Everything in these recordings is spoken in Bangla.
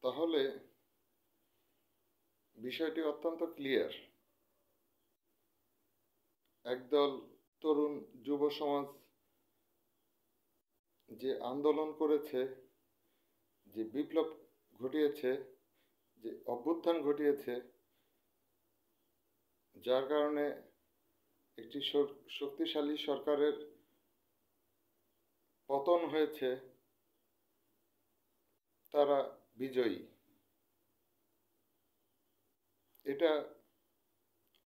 তাহলে বিষয়টি অত্যন্ত ক্লিয়ার। একদল তরুণ যুব সমাজ যে আন্দোলন করেছে, যে বিপ্লব ঘটিয়েছে, যে অভ্যুত্থান ঘটিয়েছে, যার কারণে একটি শক্তিশালী সরকারের পতন হয়েছে, তারা বিজয়ী। এটা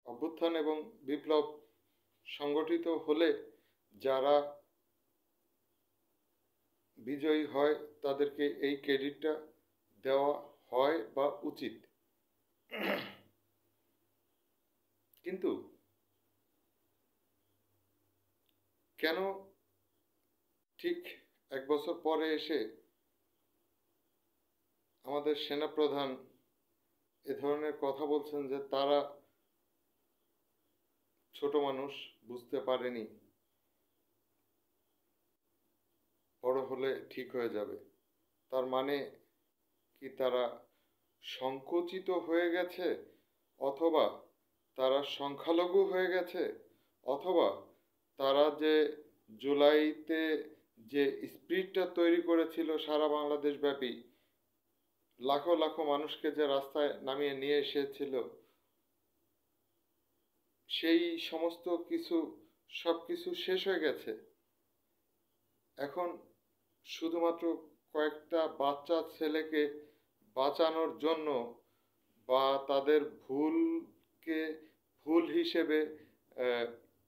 অভ্যুত্থান এবং বিপ্লব সংগঠিত হলে যারা বিজয়ী হয় তাদেরকে এই ক্রেডিটটা দেওয়া হয় বা উচিত। কিন্তু কেন ঠিক 1 বছর পরে এসে আমাদের সেনাপ্রধান এ ধরনের কথা বলছেন যে তারা ছোট মানুষ, বুঝতে পারেনি, বড় হলে ঠিক হয়ে যাবে? তার মানে কি তারা সংকুচিত হয়ে গেছে, অথবা তারা সংখ্যালঘু হয়ে গেছে, অথবা তারা যে জুলাইতে যে স্পিরিটটা তৈরি করেছিল সারা বাংলাদেশ ব্যাপী, লাখো লাখো মানুষকে যে রাস্তায় নামিয়ে নিয়ে এসেছিল, সেই সমস্ত কিছু সব কিছু শেষ হয়ে গেছে। এখন শুধুমাত্র কয়েকটা বাচ্চা ছেলেকে বাঁচানোর জন্য বা তাদের ভুলকে ভুল হিসেবে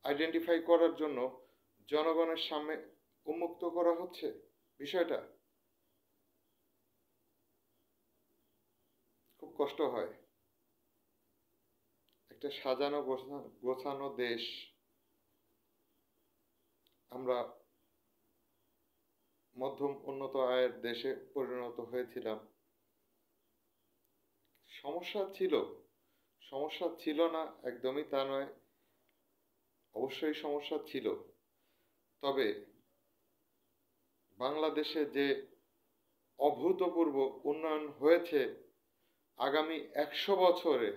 আইডেন্টিফাই করার জন্য জনগণের সামনে উন্মুক্ত করা হচ্ছে বিষয়টা। খুব কষ্ট হয়। একটা সাজানো গোছানো দেশ আমরা মধ্যম উন্নত আয়ের দেশে পরিণত হয়েছিলাম। সমস্যা ছিল না একদমই তা নয়, অবশ্যই সমস্যা ছিল। তবে বাংলাদেশে যে অভূতপূর্ব উন্নয়ন হয়েছে, আগামী 100 বছরে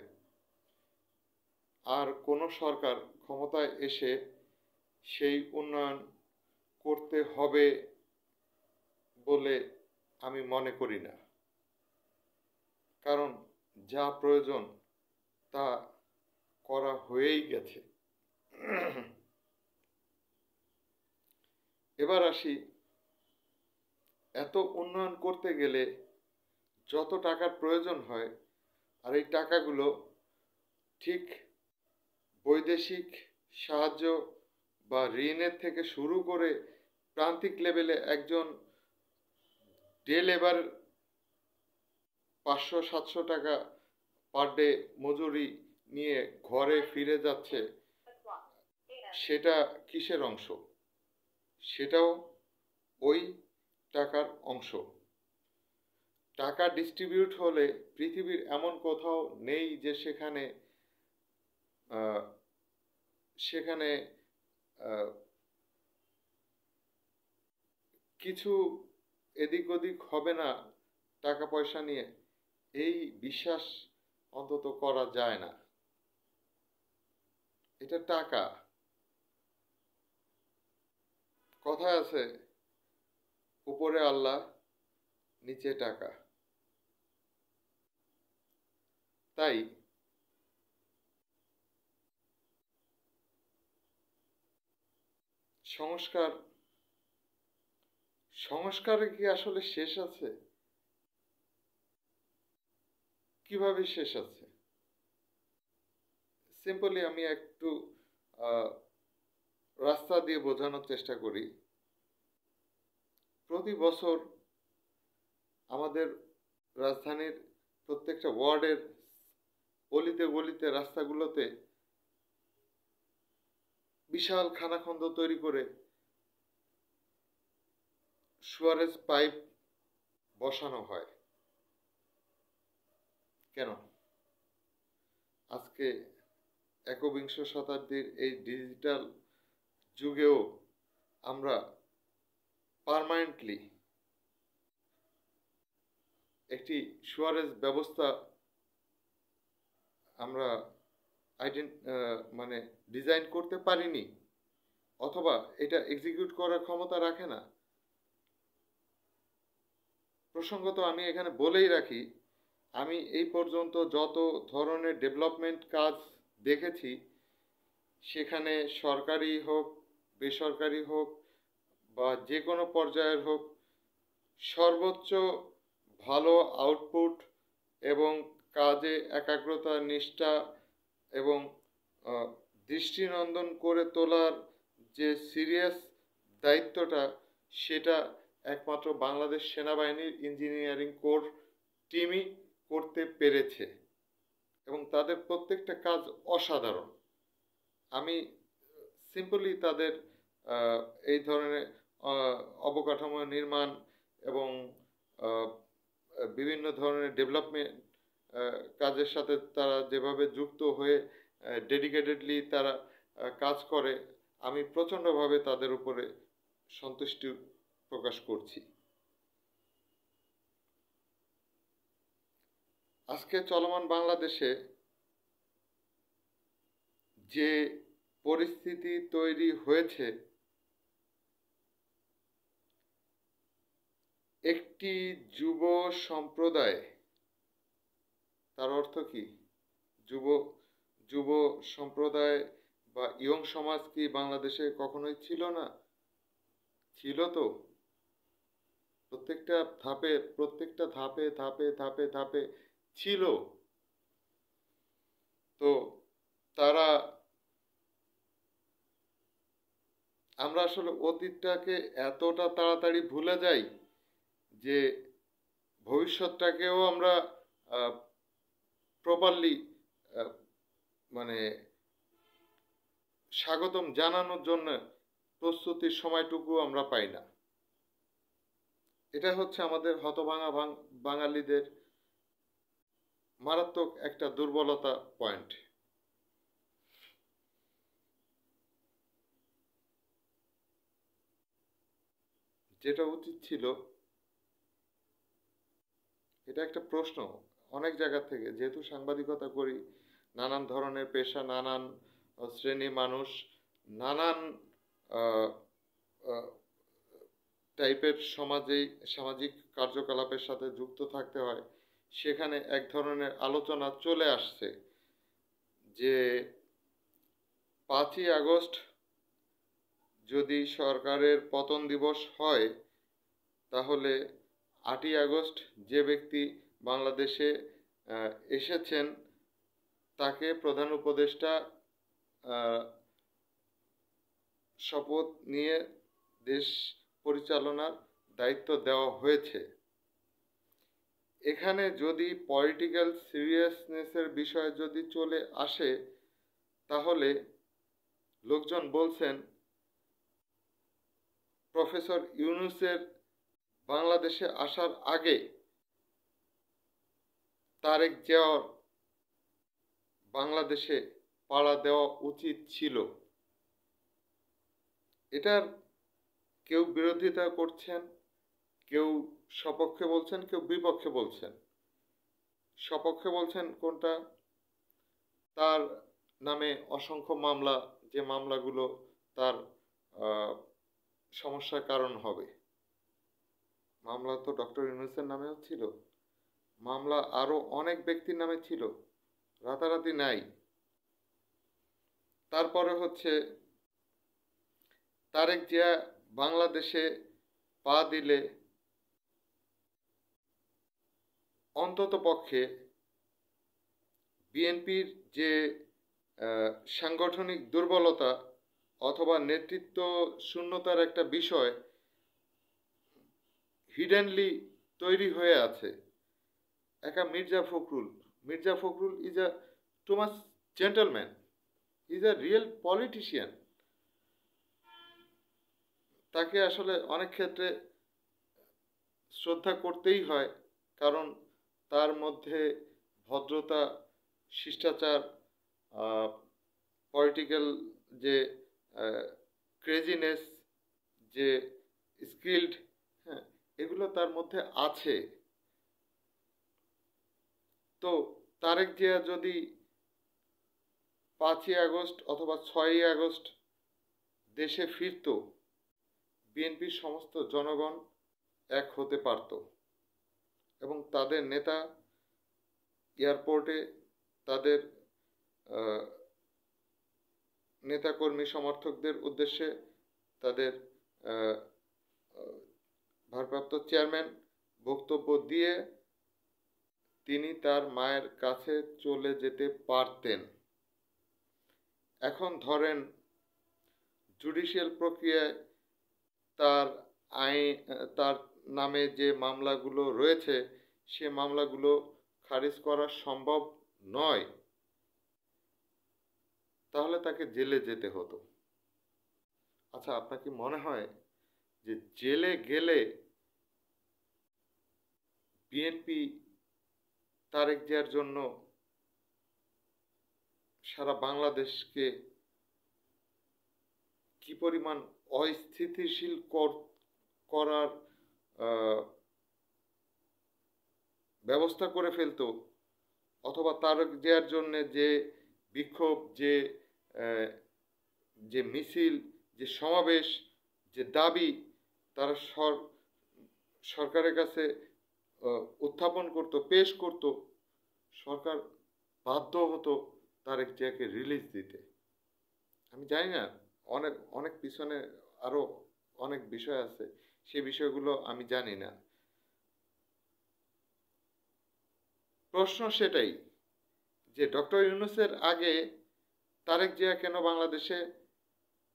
আর কোনো সরকার ক্ষমতায় এসে সেই উন্নয়ন করতে হবে বলে আমি মনে করি না। কারণ যা প্রয়োজন তা করা হয়েই গেছে। এবার আসি, এত উন্নয়ন করতে গেলে যত টাকার প্রয়োজন হয়, আর এই টাকাগুলো ঠিক বৈদেশিক সাহায্য বা ঋণের থেকে শুরু করে প্রান্তিক লেভেলে একজন ডে লেবার 500-700 টাকা পার ডে মজুরি নিয়ে ঘরে ফিরে যাচ্ছে, সেটা কিসের অংশ? সেটাও ওই টাকার অংশ। টাকা ডিস্ট্রিবিউট হলে পৃথিবীর এমন কোথাও নেই যে সেখানে সেখানে কিছু এদিক ওদিক হবে না টাকা পয়সা নিয়ে, এই বিশ্বাস অন্তত করা যায় না। এটা টাকা। কথায় আছে, উপরে আল্লাহ, নিচে টাকা। তাই সংস্কারে কি আসলে শেষ আছে? কিভাবে শেষ আছে? সিম্পলি আমি একটু রাস্তা দিয়ে বোঝানোর চেষ্টা করি। প্রতি বছর আমাদের রাজধানীর প্রত্যেকটা ওয়ার্ডের অলিতে গলিতে রাস্তাগুলোতে বিশাল খানাখন্দ তৈরি করে সুয়ারেজ পাইপ বসানো হয়। কেন? আজকে একবিংশ শতাব্দীর এই ডিজিটাল যুগেও আমরা পার্মানেন্টলি একটি সুয়ারেজ ব্যবস্থা আমরা মানে ডিজাইন করতে পারিনি, অথবা এটা এক্সিকিউট করার ক্ষমতা রাখে না। প্রসঙ্গত আমি এখানে বলেই রাখি, আমি এই পর্যন্ত যত ধরনের ডেভেলপমেন্ট কাজ দেখেছি, সেখানে সরকারি হোক, বেসরকারি হোক বা যে কোনো পর্যায়ের হোক, সর্বোচ্চ ভালো আউটপুট এবং কাজে একাগ্রতা, নিষ্ঠা এবং দৃষ্টিনন্দন করে তোলার যে সিরিয়াস দায়িত্বটা, সেটা একমাত্র বাংলাদেশ সেনাবাহিনীর ইঞ্জিনিয়ারিং কোর টিমই করতে পেরেছে এবং তাদের প্রত্যেকটা কাজ অসাধারণ। আমি সিম্পলি তাদের এই ধরনের অবকাঠামো নির্মাণ এবং বিভিন্ন ধরনের ডেভেলপমেন্ট কাজের সাথে তারা যেভাবে যুক্ত হয়ে ডেডিকেটেডলি তারা কাজ করে, আমি প্রচণ্ডভাবে তাদের উপরে সন্তুষ্টি প্রকাশ করছি। আজকে চলমান বাংলাদেশে যে পরিস্থিতি তৈরি হয়েছে, একটি যুব সম্প্রদায়, তার অর্থ কি? যুব সম্প্রদায় বা ইয়ং সমাজ কি বাংলাদেশে কখনোই ছিল না? ছিল তো। প্রত্যেকটা ধাপে ধাপে ধাপে ছিল। তো তারা, আমরা আসলে অতীতটাকে এতটা তাড়াতাড়ি ভুলে যাই যে ভবিষ্যৎটাকেও আমরা প্রপারলি মানে স্বাগতম জানানোর জন্য প্রস্তুতির সময়টুকু আমরা পাই না। এটা হচ্ছে আমাদের হতভাঙা বাঙালিদের মারাত্মক একটা দুর্বলতা পয়েন্ট। যেটা উচিত ছিল, এটা একটা প্রশ্ন অনেক জায়গা থেকে, যেহেতু সাংবাদিকতা করি, নানান ধরনের পেশা, নানান শ্রেণীর মানুষ, নানান টাইপের সামাজিক কার্যকলাপের সাথে যুক্ত থাকতে হয়। সেখানে এক ধরনের আলোচনা চলে আসছে যে 5ই আগস্ট যদি সরকারের পতন দিবস হয়, তাহলে 8ই আগস্ট যে ব্যক্তি বাংলাদেশে এসেছেন তাকে প্রধান উপদেষ্টা শপথ নিয়ে দেশ পরিচালনার দায়িত্ব দেওয়া হয়েছে। এখানে যদি পলিটিক্যাল সিরিয়াসনেসের বিষয় যদি চলে আসে, তাহলে লোকজন বলছেন প্রফেসর ইউনূসের বাংলাদেশে আসার আগে তারেক জিয়ার বাংলাদেশে পাড়া দেওয়া উচিত ছিল। এটার কেউ বিরোধিতা করছেন, কেউ সপক্ষে বলছেন, কেউ বিপক্ষে বলছেন। সপক্ষে বলছেন কোনটা? তার নামে অসংখ্য মামলা, যে মামলাগুলো তার সমস্যার কারণ হবে। মামলা তো ডক্টর ইউনূসের নামেও ছিল, মামলা আরো অনেক ব্যক্তির নামে ছিল, রাতারাতি নাই। তারপরে হচ্ছে তারেক জিয়া বাংলাদেশে পা দিলে অন্তত পক্ষে বিএনপির যে সাংগঠনিক দুর্বলতা অথবা নেতৃত্ব শূন্যতার একটা বিষয় হিডেনলি তৈরি হয়ে আছে। একা Mirza Fakhrul is a too much gentleman, is a real politician. তাকে আসলে অনেক ক্ষেত্রে শ্রদ্ধা করতেই হয়, কারণ তার মধ্যে ভদ্রতা, শিষ্টাচার, পলিটিক্যাল যে ক্রেজিনেস, যে স্কিল্ড, হ্যাঁ, এগুলো তার মধ্যে আছে। তো তারেক জিয়া যদি 5ই আগস্ট অথবা 6ই আগস্ট দেশে ফিরত, বিএনপির সমস্ত জনগণ এক হতে পারত এবং তাদের নেতা এয়ারপোর্টে তাদের নেতাকর্মী সমর্থকদের উদ্দেশ্যে তাদের ভারপ্রাপ্ত চেয়ারম্যান বক্তব্য দিয়ে তিনি তার মায়ের কাছে চলে যেতে পারতেন। এখন ধরেন জুডিশিয়াল প্রক্রিয়ায় তার তার নামে যে মামলাগুলো রয়েছে সে মামলাগুলো খারিজ করা সম্ভব নয়, তাহলে তাকে জেলে যেতে হতো। আচ্ছা, আপনার কি মনে হয় যে জেলে গেলে বিএনপি তারেক জিয়ার জন্য সারা বাংলাদেশকে কি পরিমাণ অস্থিতিশীল করার ব্যবস্থা করে ফেলতো, অথবা তারেক জিয়ার জন্য যে বিক্ষোভ, যে মিছিল, যে সমাবেশ, যে দাবি তারা সরকারের কাছে উত্থাপন করত, পেশ করত, সরকার বাধ্য হতো তারেক জিয়াকে রিলিজ দিতে। আমি জানি না, অনেক অনেক পিছনে আরো অনেক বিষয় আছে, সেই বিষয়গুলো আমি জানি না। প্রশ্ন সেটাই যে ডক্টর ইউনূসের আগে তারেক জিয়া কেন বাংলাদেশে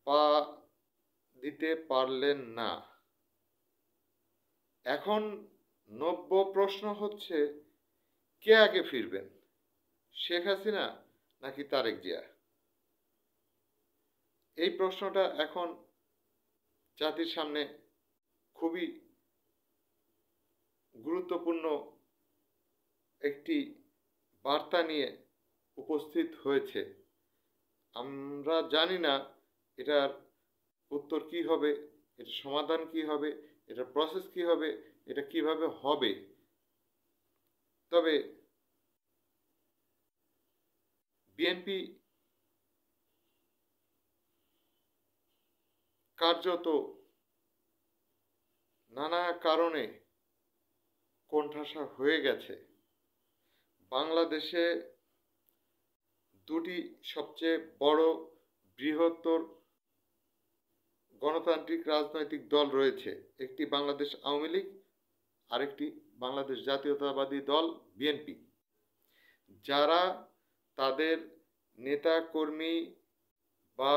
পা দিতে পারলেন না। এখন নব্য প্রশ্ন হচ্ছে, কে আগে ফিরবেন, শেখ হাসিনা নাকি তারেক জিয়া? এই প্রশ্নটা এখন জাতির সামনে খুবই গুরুত্বপূর্ণ একটি বার্তা নিয়ে উপস্থিত হয়েছে। আমরা জানি না এটার উত্তর কি হবে, এটার সমাধান কি হবে, এটার প্রসেস কি হবে, এটা কিভাবে হবে। তবে বিএনপি কার্যত নানা কারণে কোণঠাসা হয়ে গেছে। বাংলাদেশে দুটি সবচেয়ে বড় বৃহত্তর গণতান্ত্রিক রাজনৈতিক দল রয়েছে, একটি বাংলাদেশ আওয়ামী লীগ, আরেকটি বাংলাদেশ জাতীয়তাবাদী দল বিএনপি। যারা তাদের নেতা কর্মী বা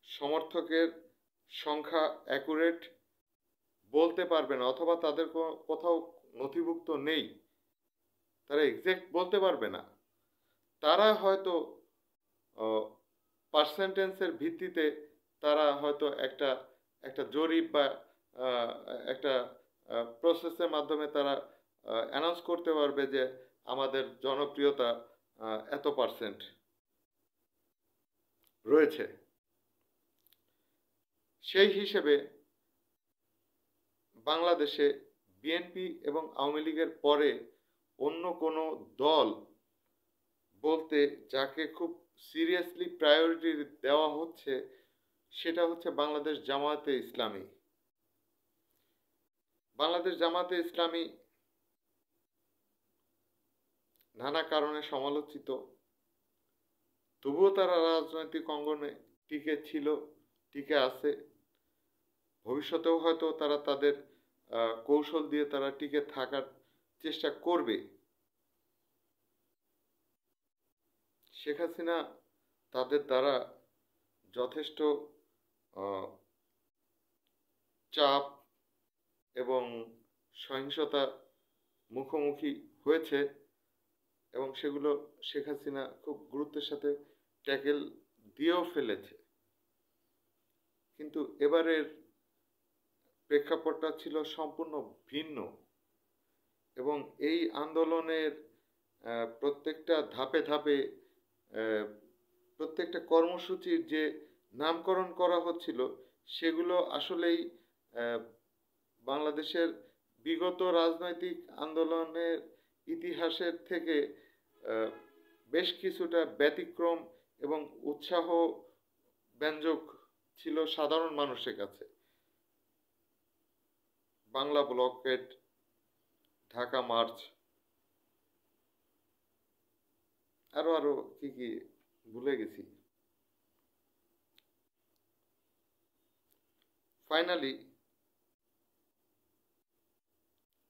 সমর্থকের সংখ্যা অ্যাকুরেট বলতে পারবে না, অথবা তাদের কোথাও নথিভুক্ত নেই, তারা এক্সাক্ট বলতে পারবে না, তারা হয়তো পার্সেন্টেন্সের ভিত্তিতে তারা হয়তো একটা জরিপ বা একটা প্রসেসের মাধ্যমে তারা অ্যানাউন্স করতে পারবে যে আমাদের জনপ্রিয়তা এত পার্সেন্ট রয়েছে। সেই হিসেবে বাংলাদেশে বিএনপি এবং আওয়ামী লীগের পরে অন্য কোনো দল বলতে যাকে খুব সিরিয়াসলি প্রায়োরিটি দেওয়া হচ্ছে সেটা হচ্ছে বাংলাদেশ জামায়াতে ইসলামী। বাংলাদেশ জামায়াতে ইসলামী নানা কারণে সমালোচিত, তবুও তারা রাজনৈতিক অঙ্গনে টিকে ছিল, টিকে আছে, ভবিষ্যতেও হয়তো তারা তাদের কৌশল দিয়ে তারা টিকে থাকার চেষ্টা করবে। শেখ হাসিনা তাদের দ্বারা যথেষ্ট চাপ এবং সহিংসতা মুখোমুখি হয়েছে এবং সেগুলো শেখ হাসিনা খুব গুরুত্বের সাথে ট্যাকেল দিয়েও ফেলেছে। কিন্তু এবারের প্রেক্ষাপটটা ছিল সম্পূর্ণ ভিন্ন এবং এই আন্দোলনের প্রত্যেকটা ধাপে ধাপে প্রত্যেকটা কর্মসূচির যে নামকরণ করা হচ্ছিল সেগুলো আসলেই বাংলাদেশের বিগত রাজনৈতিক আন্দোলনের ইতিহাসের থেকে আহ, বেশ কিছুটা ব্যতিক্রম এবং উৎসাহ ব্যঞ্জক ছিল সাধারণ মানুষের কাছে। বাংলা ব্লকেড, ঢাকা মার্চ, আরো আরো কি কি ভুলে গেছি। ফাইনালি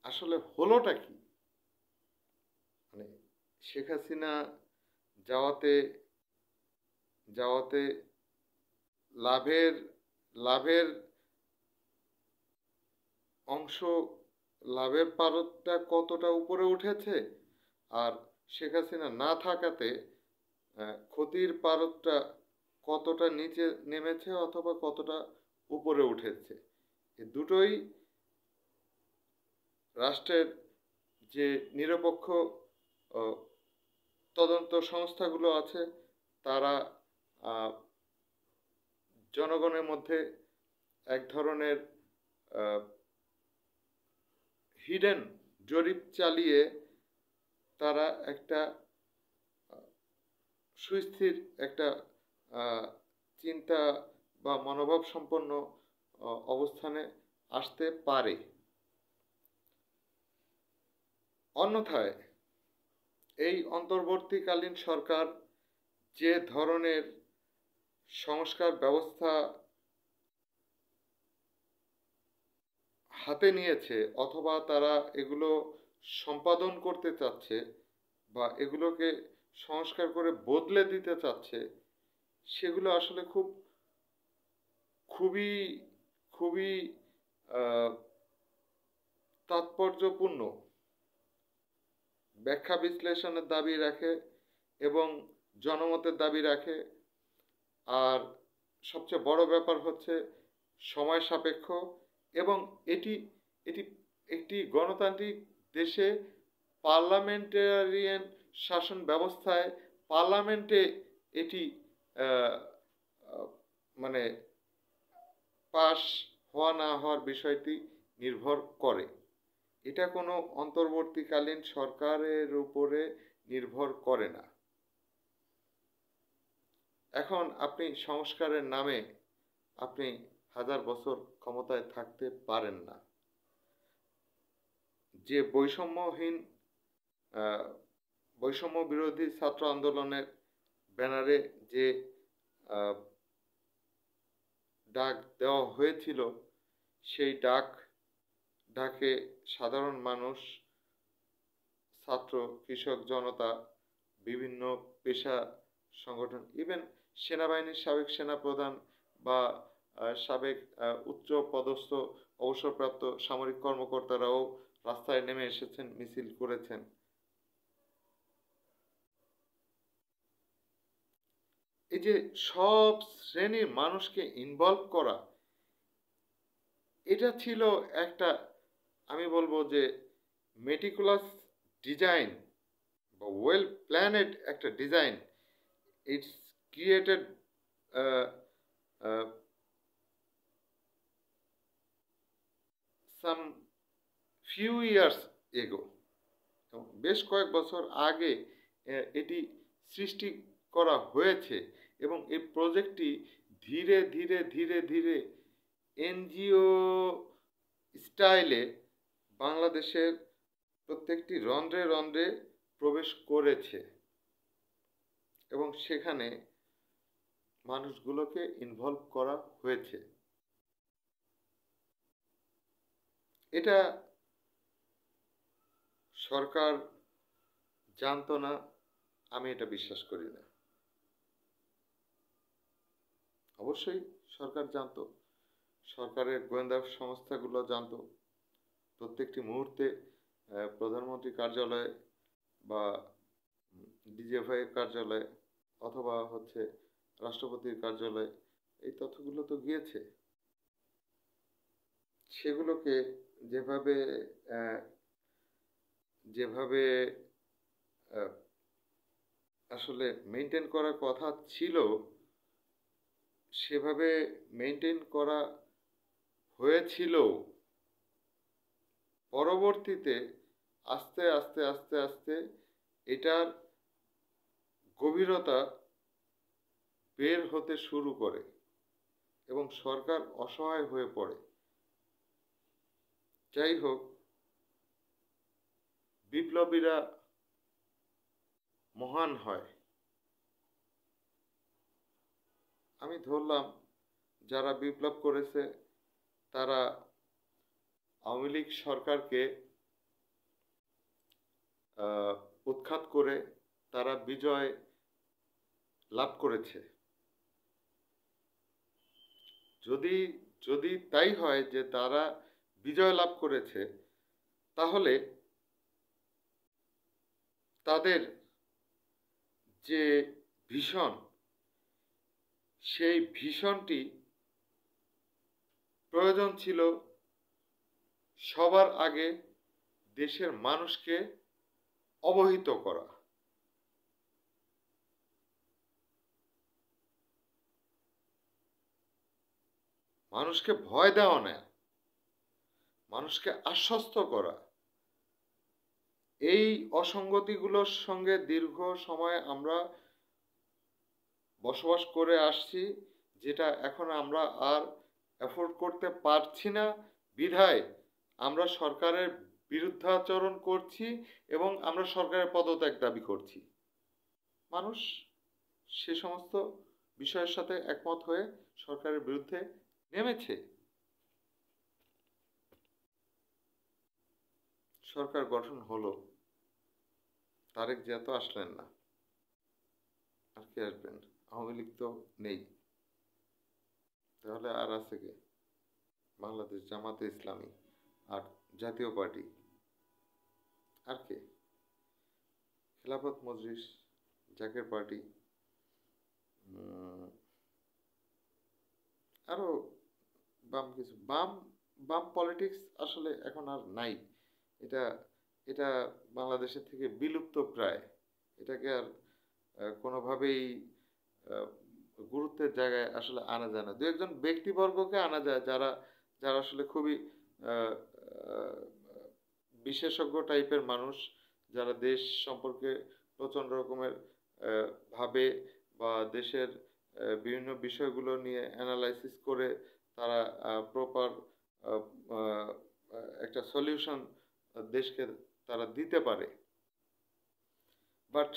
আসলে হলোটা কি, মানে শেখ হাসিনা যাওয়াতে যাওয়াতে লাভের লাভের অংশ, লাভের পারতটা কতটা উপরে উঠেছে, আর শেখ হাসিনা না থাকাতে ক্ষতির পারতটা কতটা নিচে নেমেছে অথবা কতটা উপরে উঠেছে। এ দুটোই রাষ্ট্রের যে নিরপেক্ষ আহ, তদন্ত সংস্থাগুলো আছে তারা জনগণের মধ্যে এক ধরনের হিডেন জরিপ চালিয়ে তারা একটা সুস্থির একটা চিন্তা বা মনোভাব সম্পন্ন অবস্থানে আসতে পারে। অন্যথায় এই অন্তর্বর্তীকালীন সরকার যে ধরনের সংস্কার ব্যবস্থা হাতে নিয়েছে অথবা তারা এগুলো সম্পাদন করতে চাচ্ছে বা এগুলোকে সংস্কার করে বদলে দিতে চাচ্ছে, সেগুলো আসলে খুবই খুবই তাৎপর্যপূর্ণ ব্যাখ্যা বিশ্লেষণের দাবি রাখে এবং জনমতের দাবি রাখে। আর সবচেয়ে বড় ব্যাপার হচ্ছে সময় সাপেক্ষ, এবং এটি এটি একটি গণতান্ত্রিক দেশে পার্লামেন্টারিয়ান শাসন ব্যবস্থায় পার্লামেন্টে এটি আহ, আহ, মানে পাশ হওয়া না হওয়ার বিষয়টি নির্ভর করে। এটা কোনো অন্তর্বর্তীকালীন সরকারের উপরে নির্ভর করে না। এখন আপনি সংস্কারের নামে আপনি হাজার বছর ক্ষমতায় থাকতে পারেন না। যে বৈষম্য বিরোধী ছাত্র আন্দোলনের ব্যানারে যে ডাক দেওয়া হয়েছিল, সেই ডাকে সাধারণ মানুষ, ছাত্র, কৃষক জনতা, বিভিন্ন পেশা সংগঠন, ইভেন সেনাবাহিনীর সাবেক সেনাপ্রধান বা সাবেক উচ্চ পদস্থ অবসরপ্রাপ্ত সামরিক কর্মকর্তারাও রাস্তায় নেমে এসেছেন, মিছিল করেছেন। এই যে সব শ্রেণীর মানুষকে ইনভলভ করা, এটা ছিল একটা, আমি বলবো যে মেটিকুলাস ডিজাইন বা ওয়েল প্ল্যানেড একটা design. It's created some few years ago, বেশ কয়েক বছর আগে এটি সৃষ্টি করা হয়েছে এবং এই প্রজেক্টটি ধীরে ধীরে ধীরে ধীরে এনজিও স্টাইলে বাংলাদেশের প্রত্যেকটি রন্ধ্রে রন্ধ্রে প্রবেশ করেছে এবং সেখানে মানুষগুলোকে ইনভলভ করা হয়েছে। এটা সরকার জানতো না, আমি এটা বিশ্বাস করি না। অবশ্যই সরকার জানতো, সরকারের গোয়েন্দা সংস্থাগুলো জানতো। প্রত্যেকটি মুহূর্তে প্রধানমন্ত্রী কার্যালয়ে বা ডিজিএফআই কার্যালয়ে অথবা হচ্ছে রাষ্ট্রপতির কার্যালয়ে এই তথ্যগুলো তো গিয়েছে। সেগুলোকে যেভাবে যেভাবে আসলে মেনটেন করার কথা ছিল সেভাবে মেনটেন করা হয়েছিল। পরবর্তীতে আস্তে আস্তে আস্তে আস্তে এটার গভীরতা বের হতে শুরু করে এবং সরকার অসহায় হয়ে পড়ে। যাই হোক, বিপ্লবীরা মহান হয়। আমি ধরলাম যারা বিপ্লব করেছে তারা আওয়ামী লীগ সরকারকে উৎখাত করে তারা বিজয় লাভ করেছে। যদি যদি তাই হয় যে তারা বিজয় লাভ করেছে, তাহলে তাদের যে ভীষণ, সেই ভীষণটি প্রয়োজন ছিল সবার আগে দেশের মানুষকে অবহিত করা। মানুষকে ভয় দেওয়া না, মানুষকে আশ্বস্ত করা। এই অসঙ্গতিগুলোর সঙ্গে দীর্ঘ সময় আমরা বসবাস করে আসছি, যেটা এখন আমরা আর অ্যাফোর্ড করতে পারছি না, বিধায় আমরা সরকারের বিরুদ্ধাচরণ করছি এবং আমরা সরকারের পদত্যাগ দাবি করছি। মানুষ সে সমস্ত বিষয়ের সাথে একমত হয়ে সরকারের বিরুদ্ধে নেমেছে। সরকার গঠন হলো, তারেক জিয়া তো আসলেন না, আর কে আসবেন? আওয়ামী লীগ তো নেই, তাহলে আর আছে কে? বাংলাদেশ জামাতে ইসলামী আর জাতীয় পার্টি, আর কে? খেলাফত মজলিস, জাকের পার্টি, আরো বাম কিছু। বাম বাম পলিটিক্স আসলে এখন আর নাই। এটা এটা বাংলাদেশের থেকে বিলুপ্ত প্রায়। এটাকে আর কোনোভাবেই গুরুত্বের জায়গায় আসলে আনা যায় না। দু একজন ব্যক্তিবর্গকে আনা যায় যারা যারা আসলে খুবই বিশেষজ্ঞ টাইপের মানুষ, যারা দেশ সম্পর্কে প্রচণ্ড রকমের ভাবে বা দেশের বিভিন্ন বিষয়গুলো নিয়ে অ্যানালাইসিস করে তারা প্রপার একটা সলিউশন দেশকে তারা দিতে পারে। বাট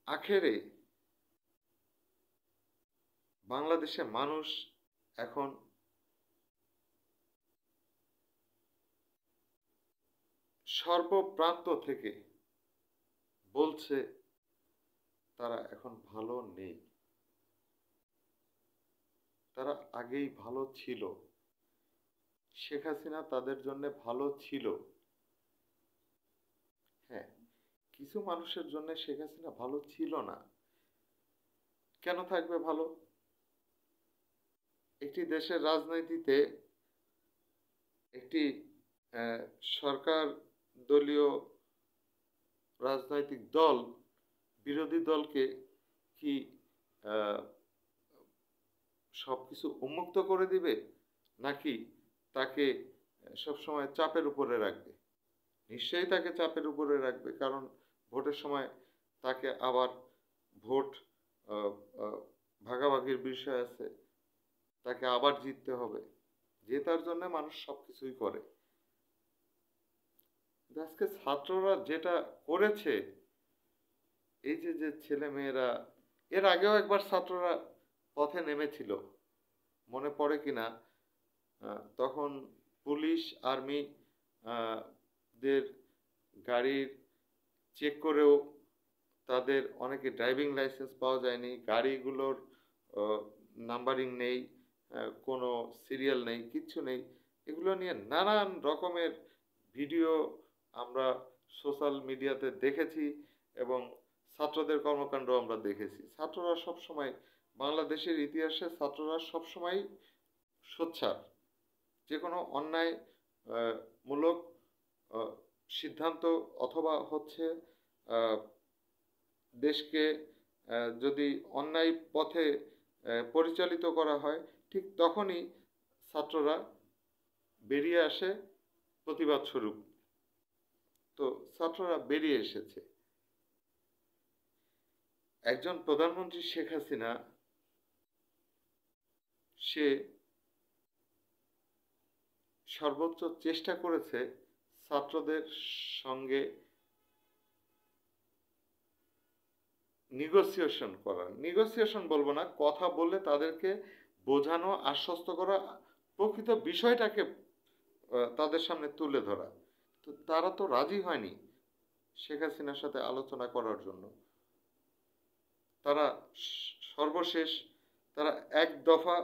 আখেরে বাংলাদেশের মানুষ এখন সর্বপ্রান্ত থেকে বলছে তারা এখন ভালো নেই, তারা আগেই ভালো ছিল। শেখ হাসিনা তাদের জন্য ভালো ছিল। হ্যাঁ, কিছু মানুষের জন্য শেখ হাসিনা ভালো ছিল না। কেন থাকবে ভালো? একটি দেশের রাজনীতিতে একটি সরকার দলীয় রাজনৈতিক দল বিরোধী দলকে কি সবকিছু উন্মুক্ত করে দিবে, নাকি তাকে সবসময় চাপের উপরে রাখবে? নিশ্চয়ই তাকে চাপের উপরে রাখবে, কারণ ভোটের সময় তাকে আবার ভোট ভাগাভাগির বিষয় আছে, তাকে আবার জিততে হবে, জেতার জন্য মানুষ সবকিছুই করে। আজকে ছাত্ররা যেটা করেছে, এই যে যে ছেলে মেয়েরা, এর আগেও একবার ছাত্ররা পথে নেমেছিল, মনে পড়ে কিনা? তখন পুলিশ আর্মি দের গাড়ির চেক করেও তাদের অনেকে ড্রাইভিং লাইসেন্স পাওয়া যায়নি, গাড়িগুলোর নাম্বারিং নেই, কোনো সিরিয়াল নেই, কিচ্ছু নেই। এগুলো নিয়ে নানান রকমের ভিডিও আমরা সোশ্যাল মিডিয়াতে দেখেছি এবং ছাত্রদের কর্মকাণ্ড আমরা দেখেছি। ছাত্ররা সবসময়, বাংলাদেশের ইতিহাসে ছাত্ররা সবসময় সোচ্চার। যে কোনো অন্যায় মূলক সিদ্ধান্ত অথবা হচ্ছে দেশকে যদি অন্যায় পথে পরিচালিত করা হয়, ঠিক তখনই ছাত্ররা বেরিয়ে আসে প্রতিবাদ স্বরূপ। তো ছাত্ররা বেরিয়ে এসেছে। একজন প্রধানমন্ত্রী শেখ হাসিনা, সে সর্বোচ্চ চেষ্টা করেছে ছাত্রদের সঙ্গে নেগোসিয়েশন বলবো না, কথা বলে তাদেরকে বোঝানো, আশ্বস্ত করা, প্রকৃত বিষয়টাকে তাদের সামনে তুলে ধরা। তো তারা তো রাজি হয়নি শেখ হাসিনার সাথে আলোচনা করার জন্য। তারা সর্বশেষ তারা এক দফা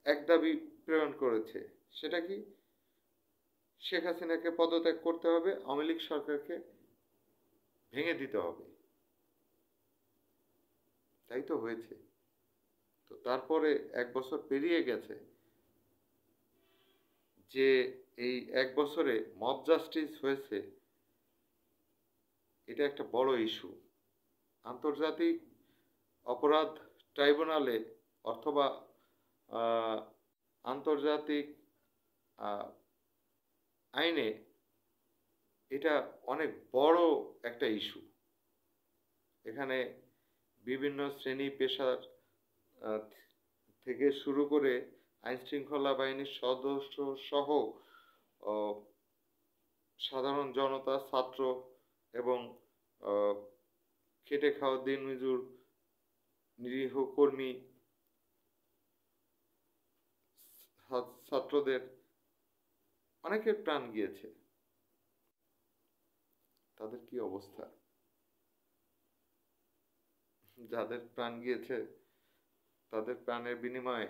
এক দাবি প্রেরণ করেছে। সেটা কি? শেখ হাসিনাকে পদত্যাগ করতে হবে, আওয়ামী লীগ সরকারকে ভেঙে দিতে হবে। তাই তো হয়েছে। তো তারপরে 1 বছর পেরিয়ে গেছে, যে এই 1 বছরে মব জাস্টিস হয়েছে, এটা একটা বড় ইস্যু। আন্তর্জাতিক অপরাধ ট্রাইব্যুনালে অথবা আন্তর্জাতিক আইনে এটা অনেক বড় একটা ইস্যু। এখানে বিভিন্ন শ্রেণী পেশার থেকে শুরু করে আইনশৃঙ্খলা বাহিনীর সদস্য সহ সাধারণ জনতা, ছাত্র এবং খেটে খাওয়া দিনমজুর, নিরীহ কর্মী, ছাত্রদের অনেকের প্রাণ গিয়েছে। তাদের কি অবস্থা? যাদের প্রাণ গিয়েছে তাদের প্রাণের বিনিময়ে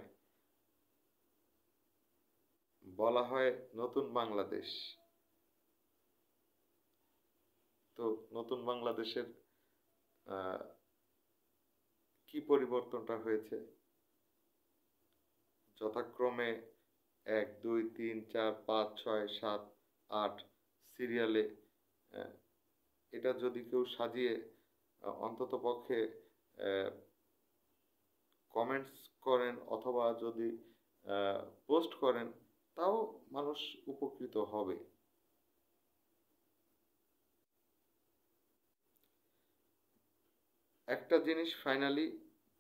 বলা হয় নতুন বাংলাদেশ। তো নতুন বাংলাদেশের কি পরিবর্তনটা হয়েছে? যথাক্রমে 1, 2, 3, 4, 5, 6, 7, 8 সিরিয়ালে এটা যদি কেউ সাজিয়ে অন্তত পক্ষে কমেন্টস করেন অথবা যদি পোস্ট করেন, তাও মানুষ উপকৃত হবে। একটা জিনিস ফাইনালি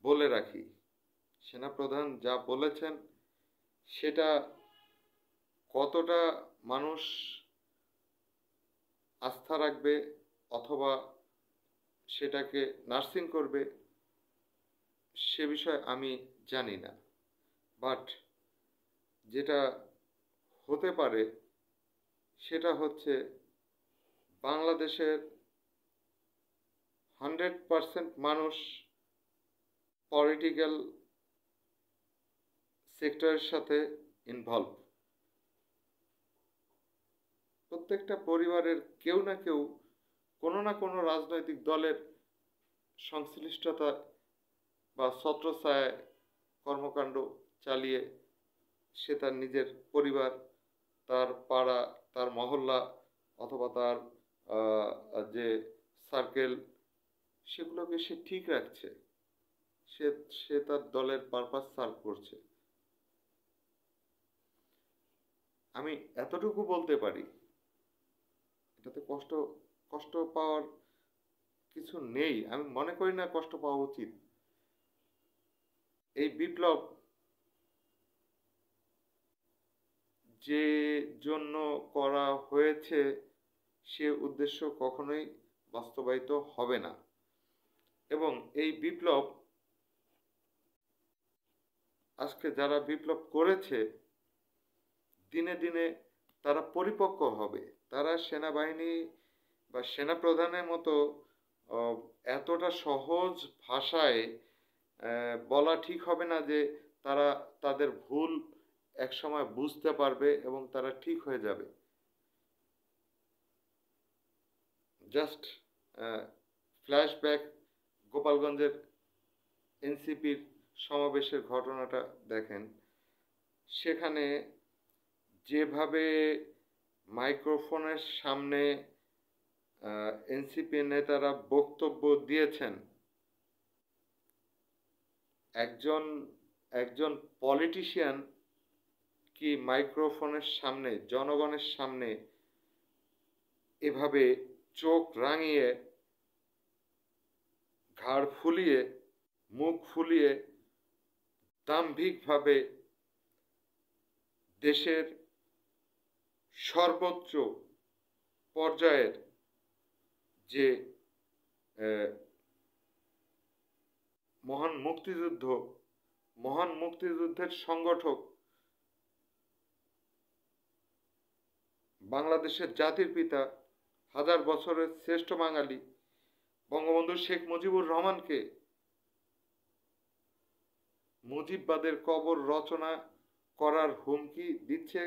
বলে রাখি, সেনাপ্রধান যা বলেছেন সেটা কতটা মানুষ আস্থা রাখবে অথবা সেটাকে নার্সিং করবে সে বিষয়ে আমি জানি না। বাট যেটা হতে পারে সেটা হচ্ছে বাংলাদেশের 100% মানুষ পলিটিক্যাল সেক্টরের সাথে ইনভলভ। প্রত্যেকটা পরিবারের কেউ না কেউ কোনো না কোনো রাজনৈতিক দলের সংশ্লিষ্টতা বা ছত্রছায়ায় কর্মকাণ্ড চালিয়ে সে তার নিজের পরিবার, তার পাড়া, তার মহল্লা অথবা তার যে সার্কেল, সেগুলোকে সে ঠিক রাখছে। সে তার দলের পারপাস সার্ভ করছে। আমি এতটুকু বলতে পারি, এটাতে কষ্ট পাওয়ার কিছু নেই। আমি মনে করি না কষ্ট পাওয়া উচিত। এই বিপ্লব যে জন্য করা হয়েছে সে উদ্দেশ্য কখনোই বাস্তবায়িত হবে না। এবং এই বিপ্লব আজকে যারা বিপ্লব করেছে, দিনে দিনে তারা পরিপক্ক হবে। তারা সেনাবাহিনী বা সেনাপ্রধানের মতো এতটা সহজ ভাষায় বলা ঠিক হবে না যে তারা তাদের ভুল একসময় বুঝতে পারবে এবং তারা ঠিক হয়ে যাবে। জাস্ট ফ্ল্যাশব্যাক গোপালগঞ্জের এনসিপির সমাবেশের ঘটনাটা দেখেন। সেখানে যেভাবে মাইক্রোফোনের সামনে এনসিপি নেতারা বক্তব্য দিয়েছেন, একজন পলিটিশিয়ান কি মাইক্রোফোনের সামনে, জনগণের সামনে এভাবে চোখ রাঙিয়ে, ঘাড় ফুলিয়ে, মুখ ফুলিয়ে দাম্ভিকভাবে দেশের সর্বোচ্চ পর্যায়ের যে মহান মুক্তিযুদ্ধের সংগঠক, বাংলাদেশের জাতির পিতা, হাজার বছরের শ্রেষ্ঠ বাঙালি বঙ্গবন্ধু শেখ মুজিবুর রহমানকে মুজিববাদের কবর রচনা করার হুমকি দিচ্ছে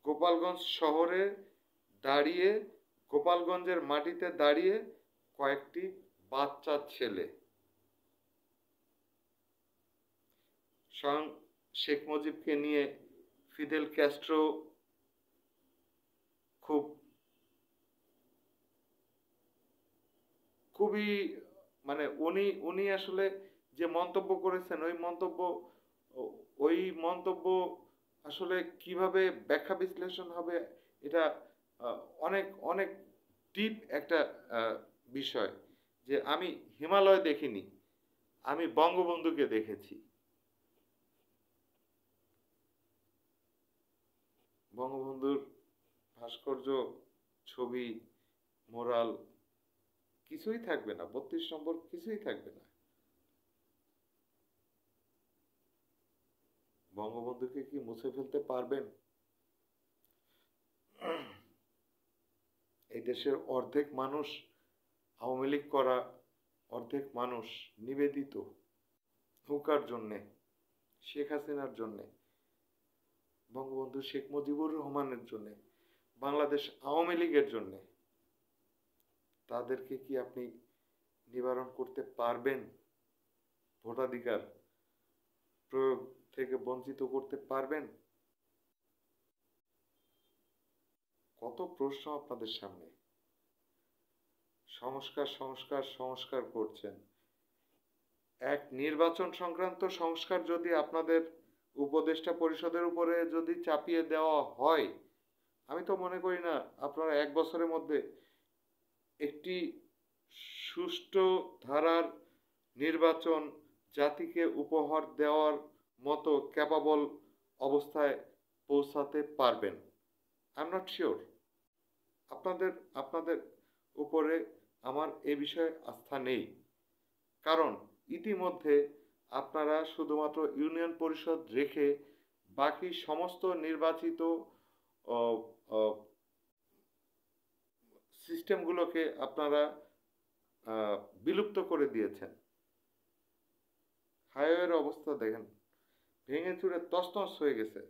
গোপালগঞ্জ শহরে দাঁড়িয়ে, গোপালগঞ্জের মাটিতে দাঁড়িয়ে কয়েকটি বাচ্চা ছেলে। স্বয়ং শেখ মুজিবকে নিয়ে ফিদেল ক্যাস্ট্রো খুবই মানে উনি আসলে যে মন্তব্য করেছেন, ওই মন্তব্য আসলে কিভাবে ব্যাখ্যা বিশ্লেষণ হবে, এটা অনেক অনেক ডিপ একটা বিষয়। যে আমি হিমালয় দেখিনি, আমি বঙ্গবন্ধুকে দেখেছি। বঙ্গবন্ধুর ভাস্কর্য, ছবি, মোরাল কিছুই থাকবে না, 32 নম্বর কিছুই থাকবে না। বঙ্গবন্ধুকে কি মুছে ফেলতে পারবেন? এই দেশের অর্ধেক মানুষ আওয়ামী লীগ করা, অর্ধেক মানুষ নিবেদিত নৌকার জন্যে, শেখ হাসিনার জন্যে, বঙ্গবন্ধু শেখ মুজিবুর রহমানের জন্যে, বাংলাদেশ আওয়ামী লীগের জন্যে। তাদেরকে কি আপনি নিবারণ করতে পারবেন? ভোটাধিকার প্রয়োগ থেকে বঞ্চিত করতে পারবেন? কত প্রশ্ন আপনাদের সামনে। সংস্কার করছেন। এক নির্বাচন সংক্রান্ত সংস্কার যদি আপনাদের উপদেষ্টা পরিষদের উপরে যদি চাপিয়ে দেওয়া হয়, আমি তো মনে করি না আপনারা 1 বছরের মধ্যে একটি সুষ্ঠু ধারার নির্বাচন জাতিকে উপহার দেওয়ার মতো ক্যাপাবল অবস্থায় পৌঁছাতে পারবেন। I am not sure. আপনাদের উপরে আমার এ বিষয়ে আস্থা নেই। কারণ ইতিমধ্যে আপনারা শুধুমাত্র ইউনিয়ন পরিষদ রেখে বাকি সমস্ত নির্বাচিত সিস্টেমগুলোকে আপনারা বিলুপ্ত করে দিয়েছেন। হাইওয়ের অবস্থা দেখেন, ভেঙে চুরে তছনছ হয়ে গেছে।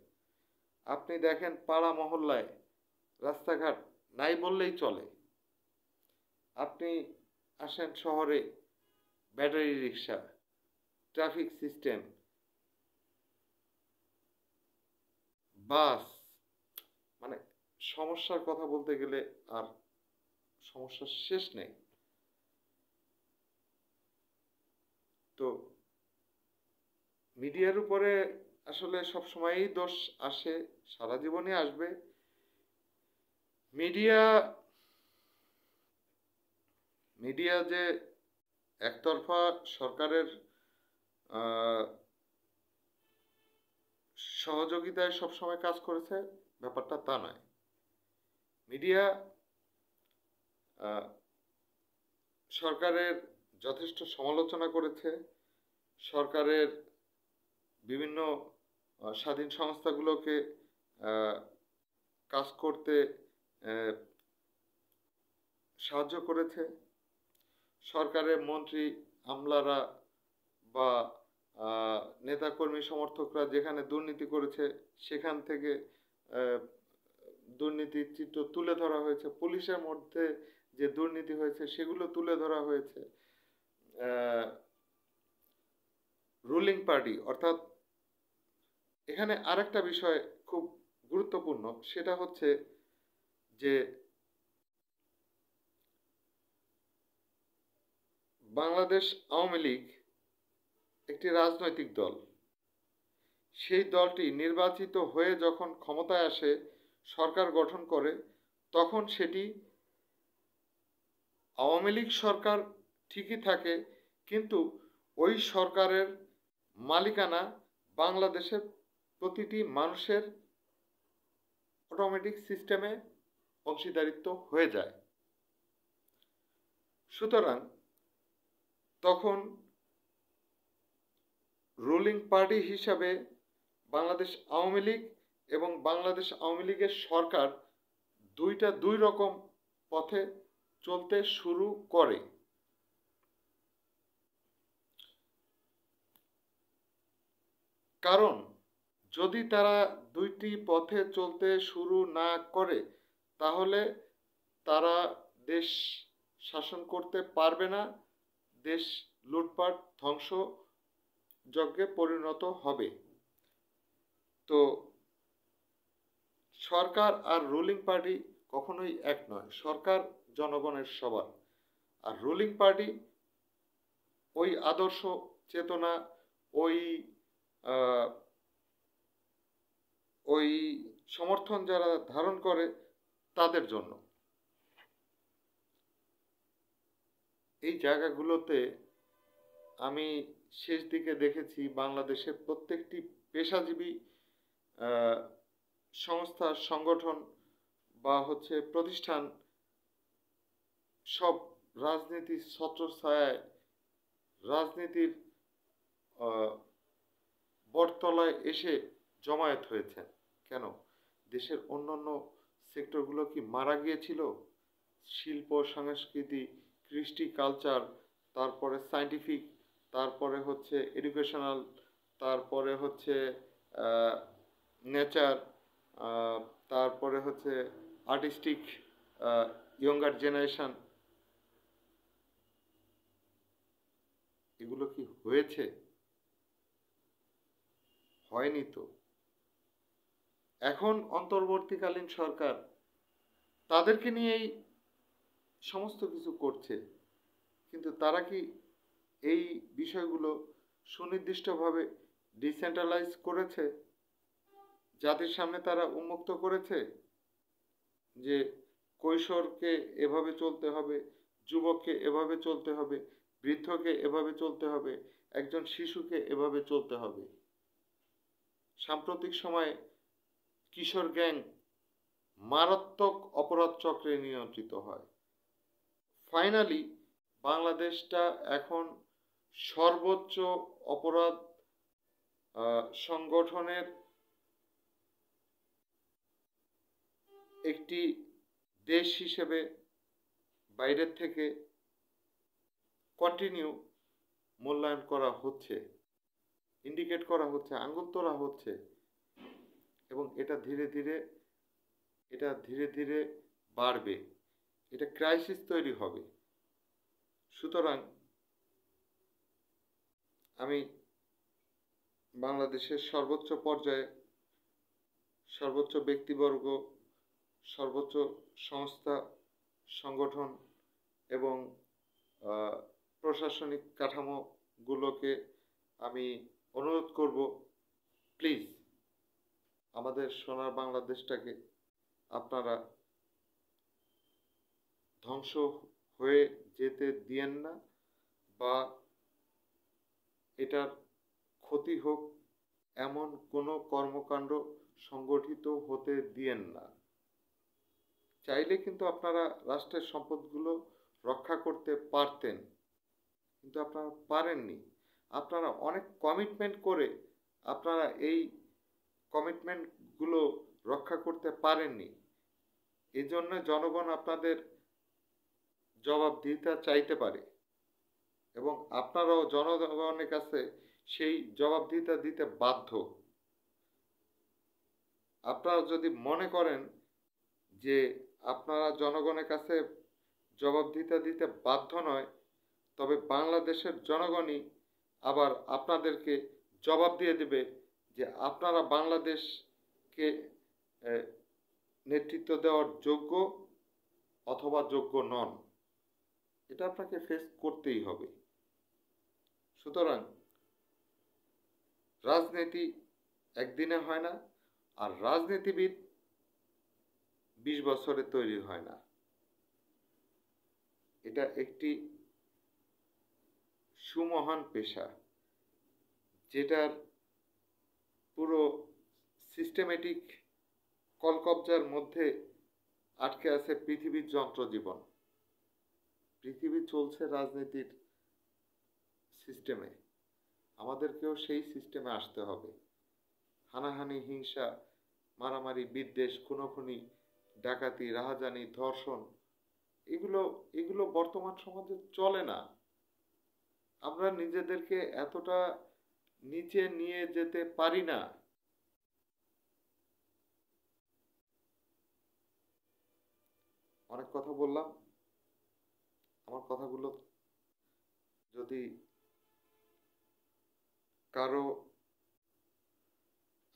আপনি দেখেন পাড়া মহল্লায় রাস্তাঘাট নাই বললেই চলে। আপনি আসেন শহরে, ব্যাটারি রিক্সা, ট্রাফিক সিস্টেম, বাস, মানে সমস্যার কথা বলতে গেলে আর সমস্যার শেষ নেই। তো মিডিয়ার উপরে আসলে সবসময়ই দোষ আসে, সারা জীবনই আসবে। মিডিয়া যে একতরফা সরকারের সহযোগিতায় সবসময় কাজ করেছে, ব্যাপারটা তা নয়। মিডিয়া সরকারের যথেষ্ট সমালোচনা করেছে, সরকারের বিভিন্ন স্বাধীন সংস্থাগুলোকে কাজ করতে সাহায্য করেছে। সরকারের মন্ত্রী আমলারা বা নেতাকর্মী সমর্থকরা যেখানে দুর্নীতি করেছে সেখান থেকে দুর্নীতির চিত্র তুলে ধরা হয়েছে। পুলিশের মধ্যে যে দুর্নীতি হয়েছে সেগুলো তুলে ধরা হয়েছে। রুলিং পার্টি, অর্থাৎ এখানে আরেকটা বিষয় খুব গুরুত্বপূর্ণ, সেটা হচ্ছে যে বাংলাদেশ আওয়ামী লীগ একটি রাজনৈতিক দল। সেই দলটি নির্বাচিত হয়ে যখন ক্ষমতায় আসে, সরকার গঠন করে, তখন সেটি আওয়ামী লীগ সরকার ঠিকই থাকে, কিন্তু ওই সরকারের মালিকানা বাংলাদেশের প্রতিটি মানুষের অটোমেটিক সিস্টেমে অংশীদারিত্ব হয়ে যায়। সুতরাং তখন রুলিং পার্টি হিসাবে বাংলাদেশ আওয়ামী লীগ এবং বাংলাদেশ আওয়ামী লীগের সরকার দুই রকম পথে চলতে শুরু করে। কারণ যদি তারা দুইটি পথে চলতে শুরু না করে, তাহলে তারা দেশ শাসন করতে পারবে না, দেশ লুটপাট ধ্বংস যজ্ঞে পরিণত হবে। তো সরকার আর রুলিং পার্টি কখনোই এক নয়। সরকার জনগণের সবার, আর রুলিং পার্টি ওই আদর্শ চেতনা, ওই ওই সমর্থন যারা ধারণ করে তাদের জন্য। এই জায়গাগুলোতে আমি শেষ দিকে দেখেছি বাংলাদেশের প্রত্যেকটি পেশাজীবী সংস্থা, সংগঠন বা প্রতিষ্ঠান সব রাজনীতির ছত্রছায়ায়, রাজনীতির বটতলায় এসে জমায়েত হয়েছে। কেন? দেশের অন্যান্য সেক্টরগুলো কি মারা গিয়েছিল? শিল্প, সংস্কৃতি, কৃষ্টি, কালচার, তারপরে সায়েন্টিফিক, তারপরে এডুকেশনাল, তারপরে নেচার, তারপরে আর্টিস্টিক, ইয়ঙ্গার জেনারেশন, এগুলো কি হয়েছে? হয়নি তো। এখন অন্তর্বর্তীকালীন সরকার তাদেরকে নিয়েই সমস্ত কিছু করছে, কিন্তু তারা কি এই বিষয়গুলো সুনির্দিষ্টভাবে ডিসেন্ট্রালাইজ করেছে? জাতির সামনে তারা উন্মুক্ত করেছে যে কৈশোরকে এভাবে চলতে হবে, যুবককে এভাবে চলতে হবে, বৃদ্ধকে এভাবে চলতে হবে, একজন শিশুকে এভাবে চলতে হবে? সাম্প্রতিক সময়ে কিশোর গ্যাং মারাত্মক অপরাধ চক্রে নিয়ন্ত্রিত হয়। ফাইনালি বাংলাদেশটা এখন সর্বোচ্চ অপরাধ সংগঠনের একটি দেশ হিসেবে বাইরের থেকে কন্টিনিউ মূল্যায়ন করা হচ্ছে, ইন্ডিকেট করা হচ্ছে, আঙ্গুল তোলা হচ্ছে, এবং এটা ধীরে ধীরে বাড়বে। এটা ক্রাইসিস তৈরি হবে। সুতরাং আমি বাংলাদেশের সর্বোচ্চ পর্যায়ে, সর্বোচ্চ ব্যক্তিবর্গ, সর্বোচ্চ সংস্থা, সংগঠন এবং প্রশাসনিক কাঠামোগুলোকে আমি অনুরোধ করব, প্লিজ আমাদের সোনার বাংলাদেশটাকে আপনারা ধ্বংস হয়ে যেতে দিয়েন না, বা এটার ক্ষতি হোক এমন কোনো কর্মকাণ্ড সংগঠিত হতে দিয়েন না। চাইলে কিন্তু আপনারা রাষ্ট্রের সম্পদগুলো রক্ষা করতে পারতেন, কিন্তু আপনারা পারেননি। আপনারা অনেক কমিটমেন্ট করে আপনারা এই কমিটমেন্টগুলো রক্ষা করতে পারেননি। এই জন্য জনগণ আপনাদের জবাবদিহিতা চাইতে পারে, এবং আপনারাও জনগণের কাছে সেই জবাবদিহিতা দিতে বাধ্য। আপনারা যদি মনে করেন যে আপনারা জনগণের কাছে জবাবদিহিতা দিতে বাধ্য নয়, তবে বাংলাদেশের জনগণই আবার আপনাদেরকে জবাব দিয়ে দেবে যে আপনারা বাংলাদেশকে নেতৃত্ব দেওয়ার যোগ্য অথবা যোগ্য নন। এটা আপনাকে ফেস করতেই হবে। সুতরাং রাজনীতি একদিনে হয় না, আর রাজনীতিবিদ 20 বছরে তৈরি হয় না। এটা একটি সুমহান পেশা, যেটার পুরো সিস্টেমেটিক কলকবজার মধ্যে আটকে আছে পৃথিবীর যন্ত্রজীবন। পৃথিবী চলছে রাজনীতির সিস্টেমে, আমাদেরকেও সেই সিস্টেমে আসতে হবে। হানাহানি, হিংসা, মারামারি, বিদ্বেষ, খুনোখুনি, ডাকাতি, রাহাজানি, ধর্ষণ, এগুলো এগুলো বর্তমান সমাজে চলে না। আমরা নিজেদেরকে এতটা নিচে নিয়ে যেতে পারি না। অনেক কথা বললাম, আমার কথাগুলো যদি কারো,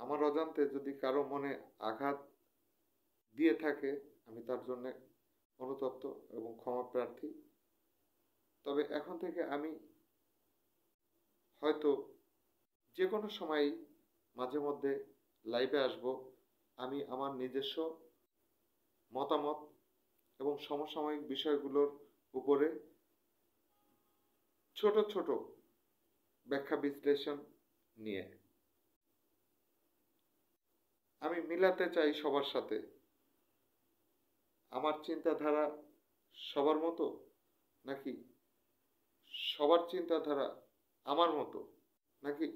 আমার অজান্তে যদি কারো মনে আঘাত দিয়ে থাকে, আমি তার জন্য অনুতপ্ত এবং ক্ষমা প্রার্থী। তবে এখন থেকে আমি হয়তো যে কোনো সময় মাঝে মধ্যে লাইভে আসব। আমি আমার নিজস্ব মতামত এবং সমসাময়িক বিষয়গুলোর উপরে ছোট ছোট ব্যাখ্যা বিশ্লেষণ নিয়ে আমি মিলাতে চাই সবার সাথে। আমার চিন্তাধারা সবার মতো, নাকি সবার চিন্তাধারা আমার মতো, নাকি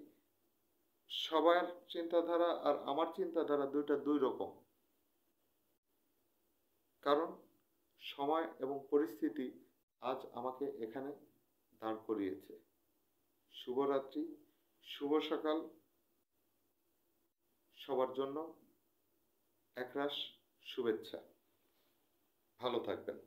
সবার চিন্তাধারা আর আমার চিন্তাধারা দুইটা দুই রকম। কারণ সময় এবং পরিস্থিতি আজ আমাকে এখানে দাঁড় করিয়েছে। শুভরাত্রি, শুভ সকাল সবার জন্য, একরাশ শুভেচ্ছা। ভালো থাকবেন।